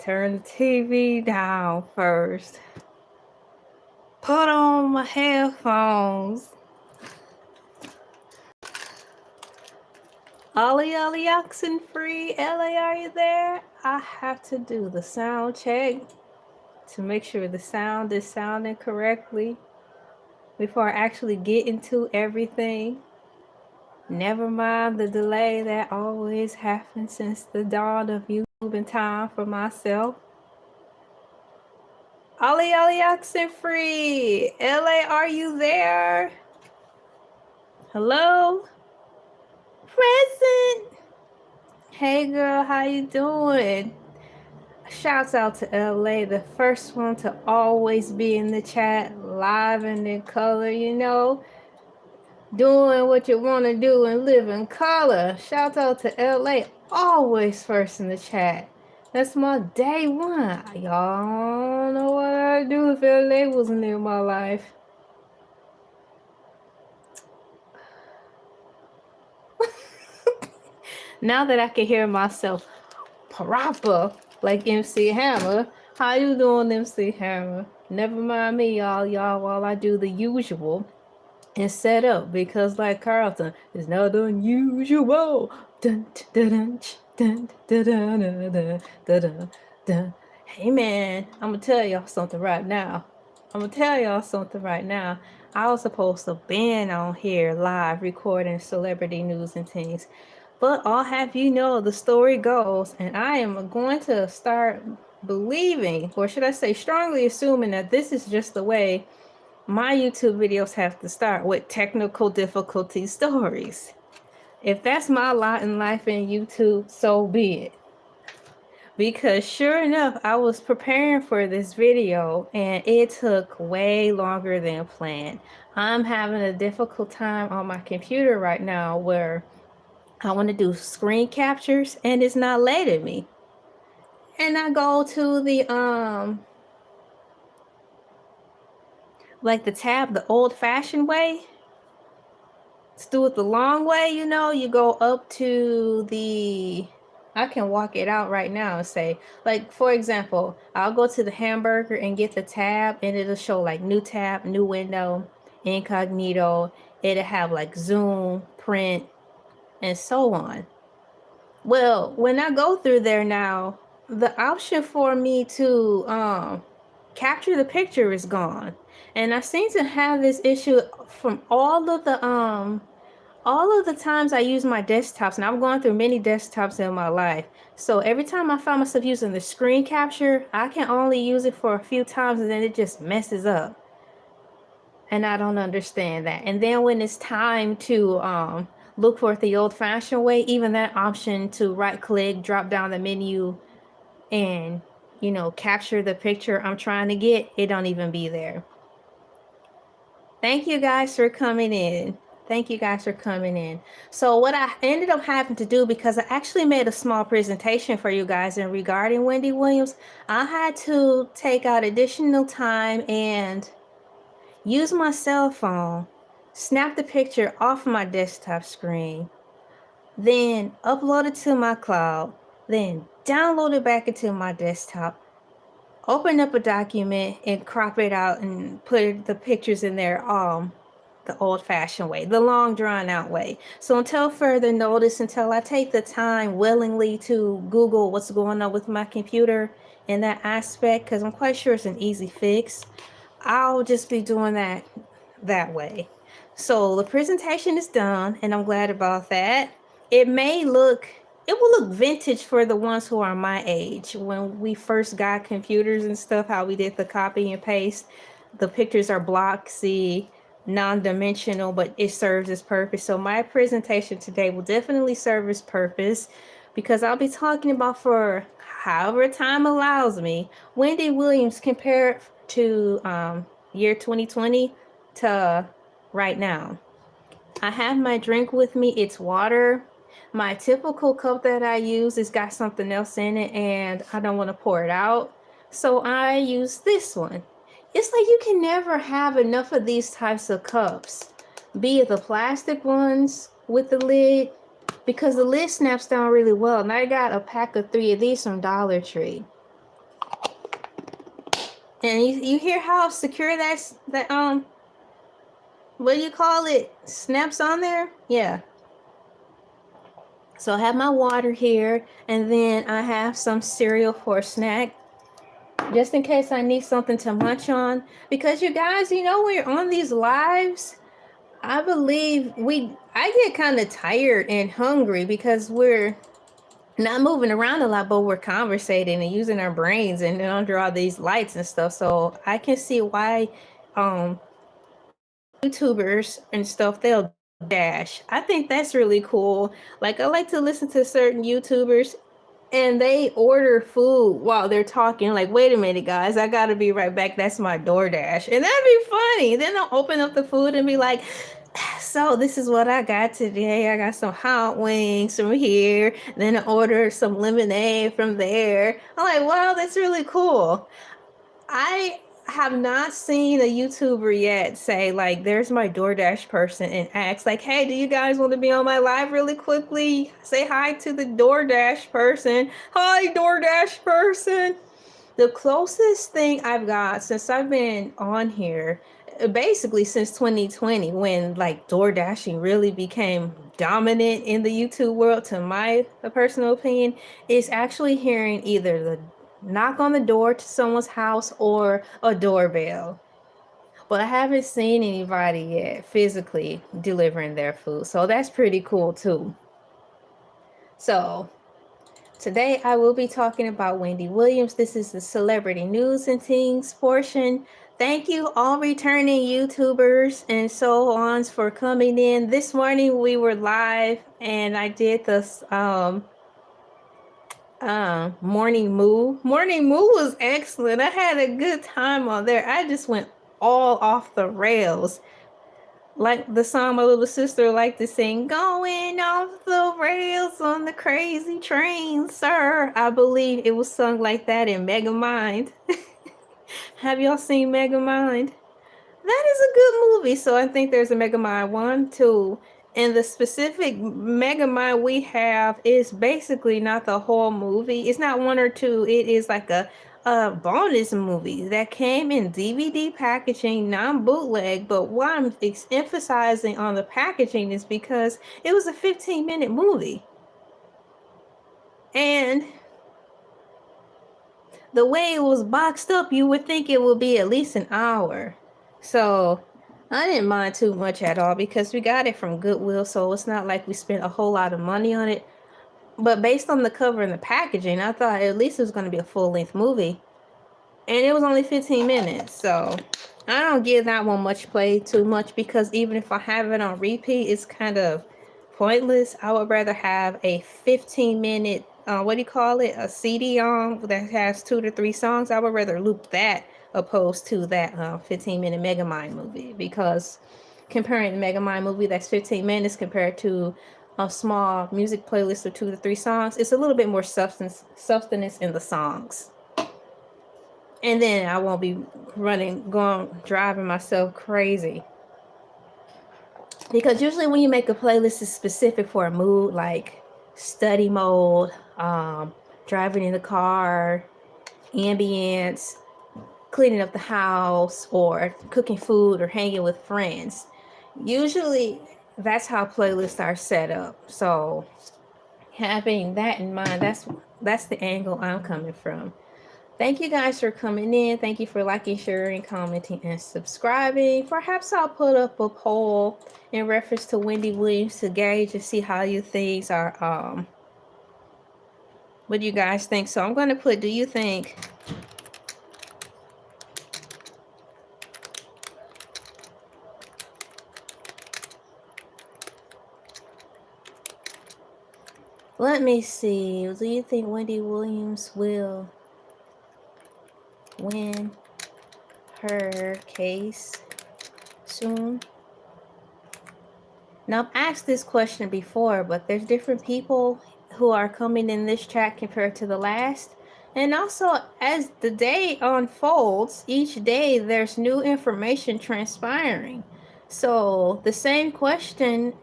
turn the TV down first. Put on my headphones. Ollie oxen free. LA, are you there? I have to do the sound check to make sure the sound is sounding correctly before I actually get into everything. Never mind the delay that always happens since the dawn of YouTube and time for myself. Ollie oxen free. LA, are you there? Hello? Present. Hey girl, how you doing? Shouts out to LA, the first one to always be in the chat, live and in color, you know, doing what you want to do and live in color. Shouts out to LA, always first in the chat. That's my day one. Y'all don't know what I'd do if LA wasn't in my life. Now that I can hear myself proper like MC Hammer. How you doing, MC Hammer? Never mind me, y'all, while I do the usual and set up, because like Carlton, it's not unusual. Dun, dun, dun, dun, dun, dun, dun, dun, dun. Hey man, I'm gonna tell y'all something right now. I was supposed to been on here live recording celebrity news and things. But I'll have you know, the story goes, and I am going to start believing, or should I say strongly assuming, that this is just the way my YouTube videos have to start, with technical difficulty stories. If that's my lot in life in YouTube, so be it. Because sure enough, I was preparing for this video and it took way longer than planned. I'm having a difficult time on my computer right now where I want to do screen captures and it's not letting me. And I go to the like the tab the old-fashioned way. Let's do it the long way, you know. You go up to the, I can walk it out right now and say, like, for example, I'll go to the hamburger and get the tab and it'll show like new tab, new window, incognito. It'll have like zoom, print, and so on. Well, when I go through there now, the option for me to capture the picture is gone. And I seem to have this issue from all of the times I use my desktops, and I've gone through many desktops in my life. So every time I find myself using the screen capture, I can only use it for a few times and then it just messes up. And I don't understand that. And then when it's time to look for it the old-fashioned way, even that option to right-click, drop down the menu, and, you know, capture the picture I'm trying to get, it don't even be there. Thank you guys for coming in. So what I ended up having to do, because I actually made a small presentation for you guys in regarding Wendy Williams, I had to take out additional time and use my cell phone, snap the picture off my desktop screen, then upload it to my cloud, then download it back into my desktop, open up a document and crop it out and put the pictures in there the old-fashioned way, the long drawn-out way. So until further notice, until I take the time willingly to Google what's going on with my computer in that aspect, because I'm quite sure it's an easy fix, I'll just be doing that way. So the presentation is done, and I'm glad about that. It will look vintage for the ones who are my age. When we first got computers and stuff, how we did the copy and paste, the pictures are blocky, non-dimensional, but it serves its purpose. So my presentation today will definitely serve its purpose, because I'll be talking about, for however time allows me, Wendy Williams compared to year 2020 to right now. I have my drink with me. It's water. My typical cup that I use has got something else in it and I don't want to pour it out, so I use this one. It's like you can never have enough of these types of cups, be it the plastic ones with the lid, because the lid snaps down really well. And I got a pack of 3 of these from Dollar Tree. And you hear how secure that what do you call it? Snaps on there? Yeah. So I have my water here, and then I have some cereal for a snack, just in case I need something to munch on. Because you guys, you know, we're on these lives. I believe I get kind of tired and hungry because we're not moving around a lot, but we're conversating and using our brains and under all these lights and stuff. So I can see why YouTubers and stuff, they'll dash. I think that's really cool. Like, I like to listen to certain YouTubers and they order food while they're talking. Like, wait a minute, guys, I gotta be right back. That's my DoorDash. And that'd be funny. Then they'll open up the food and be like, so this is what I got today. I got some hot wings from here. Then I ordered some lemonade from there. I'm like, wow, that's really cool. I have not seen a YouTuber yet say, like, there's my DoorDash person and ask, like, hey, do you guys want to be on my live really quickly? Say hi to the DoorDash person. Hi, DoorDash person. The closest thing I've got since I've been on here, basically since 2020, when like DoorDashing really became dominant in the YouTube world, to my personal opinion, is actually hearing either the knock on the door to someone's house or a doorbell. But I haven't seen anybody yet physically delivering their food. So that's pretty cool too. So today I will be talking about Wendy Williams. This is the celebrity news and things portion. Thank you all returning YouTubers and so ons for coming in. This morning we were live and I did this morning moo. Morning moo was excellent. I had a good time on there. I just went all off the rails. Like the song my little sister liked to sing, going off the rails on the crazy train, sir. I believe it was sung like that in Megamind. Have y'all seen Megamind? That is a good movie. So I think there's a Megamind 1, 2. And the specific Megamind we have is basically not the whole movie. It's not 1 or 2. It is like a bonus movie that came in DVD packaging, non-bootleg. But what I'm emphasizing on the packaging is because it was a 15-minute movie. And the way it was boxed up, you would think it would be at least an hour. So I didn't mind too much at all because we got it from Goodwill, so it's not like we spent a whole lot of money on it. But based on the cover and the packaging, I thought at least it was going to be a full-length movie. And it was only 15 minutes, so I don't give that one much play too much because even if I have it on repeat, it's kind of pointless. I would rather have a 15-minute, what do you call it, a CD on that has 2 to 3 songs. I would rather loop that opposed to that 15-minute Megamind movie, because comparing the Megamind movie that's 15 minutes compared to a small music playlist of 2 to 3 songs, it's a little bit more substance in the songs. And then I won't be driving myself crazy. Because usually when you make a playlist, it's specific for a mood, like study mode, driving in the car, ambience, cleaning up the house, or cooking food, or hanging with friends. Usually that's how playlists are set up. So having that in mind, that's the angle I'm coming from. Thank you guys for coming in. Thank you for liking, sharing, commenting, and subscribing. Perhaps I'll put up a poll in reference to Wendy Williams to gauge and see how you things are. What do you guys think? So I'm going to put, do you think let me see. Do you think Wendy Williams will win her case soon? Now, I've asked this question before, but there's different people who are coming in this chat compared to the last. And also, as the day unfolds, each day there's new information transpiring. So the same question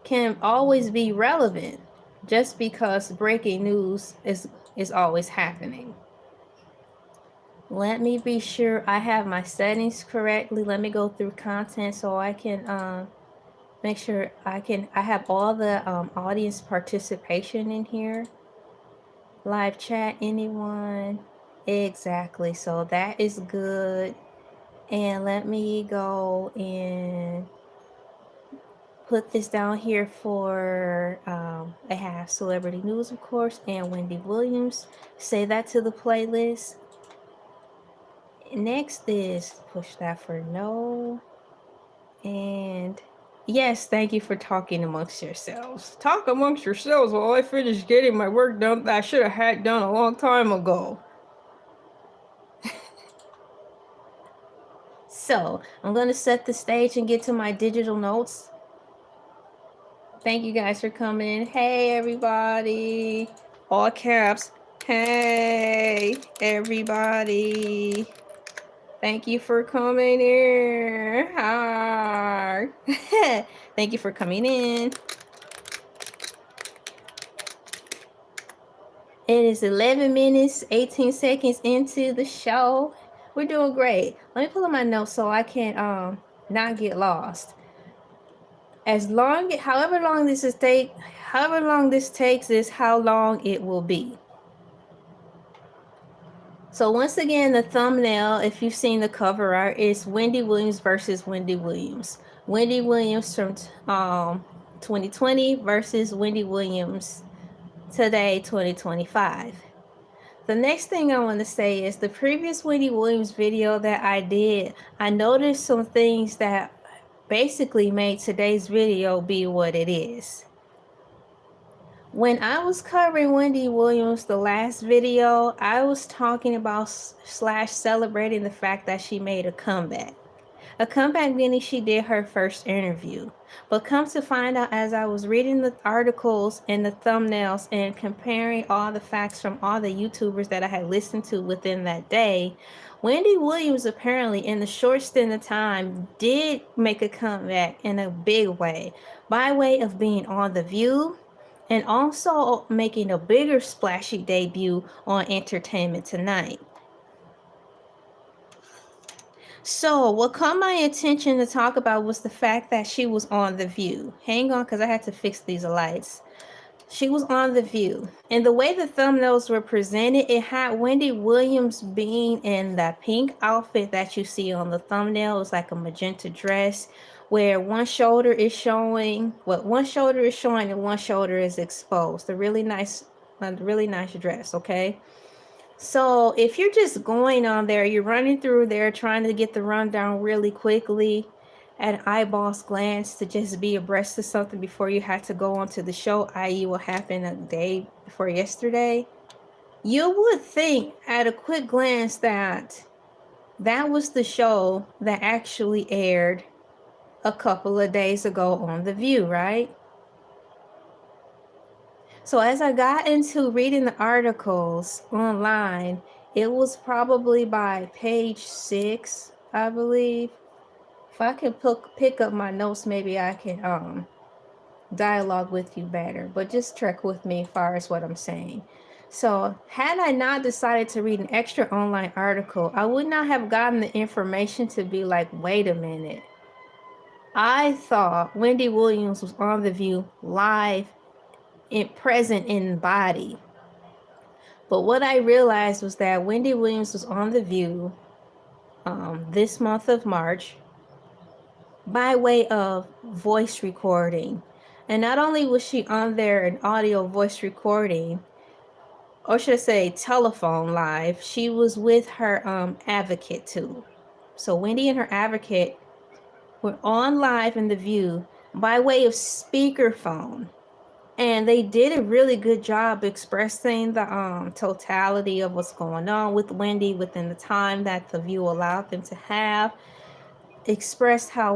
can always be relevant just because breaking news is always happening. Let me be sure I have my settings correctly. Let me go through content so I can make sure I have all the audience participation in here. Live chat, anyone? Exactly. So that is good. And let me go and put this down here for I have celebrity news, of course, and Wendy Williams. Say that to the playlist. Next is push that for no. And yes, thank you for talking amongst yourselves. Talk amongst yourselves while I finish getting my work done that I should have had done a long time ago. So I'm going to set the stage and get to my digital notes. Thank you guys for coming in. Hey, everybody. All caps. Hey, everybody. Thank you for coming here. Hi. Thank you for coming in. It is 11 minutes, 18 seconds into the show. We're doing great. Let me pull up my notes so I can not get lost. However long this takes is how long it will be. So once again, the thumbnail, if you've seen the cover art, is Wendy Williams versus Wendy Williams. Wendy Williams from 2020 versus Wendy Williams today, 2025. The next thing I want to say is the previous Wendy Williams video that I did, I noticed some things that basically made today's video be what it is. When I was covering Wendy Williams, the last video, I was talking about / celebrating the fact that she made a comeback. A comeback meaning she did her first interview. But come to find out, as I was reading the articles and the thumbnails and comparing all the facts from all the YouTubers that I had listened to within that day, Wendy Williams apparently in the short stint of time did make a comeback in a big way by way of being on The View and also making a bigger splashy debut on Entertainment Tonight. So what caught my attention to talk about was the fact that she was on The View. Hang on, because I had to fix these lights. She was on The View. And the way the thumbnails were presented, it had Wendy Williams being in that pink outfit that you see on the thumbnail. It was like a magenta dress where one shoulder is showing, and one shoulder is exposed. A really nice dress, okay? So if you're just going on there, you're running through there trying to get the rundown really quickly at an eyeballs glance to just be abreast of something before you had to go on to the show, i.e. what happened a day before yesterday, you would think at a quick glance that that was the show that actually aired a couple of days ago on The View, right? So as I got into reading the articles online, it was probably by page 6, I believe. If I can pick up my notes, maybe I can dialogue with you better. But just trek with me as far as what I'm saying. So had I not decided to read an extra online article, I would not have gotten the information to be like, wait a minute. I thought Wendy Williams was on The View live present in body. But what I realized was that Wendy Williams was on The View this month of March by way of voice recording. And not only was she on there an audio voice recording, or should I say telephone live, she was with her advocate too. So Wendy and her advocate were on live in The View by way of speakerphone. And they did a really good job expressing the totality of what's going on with Wendy within the time that The View allowed them to have. Expressed how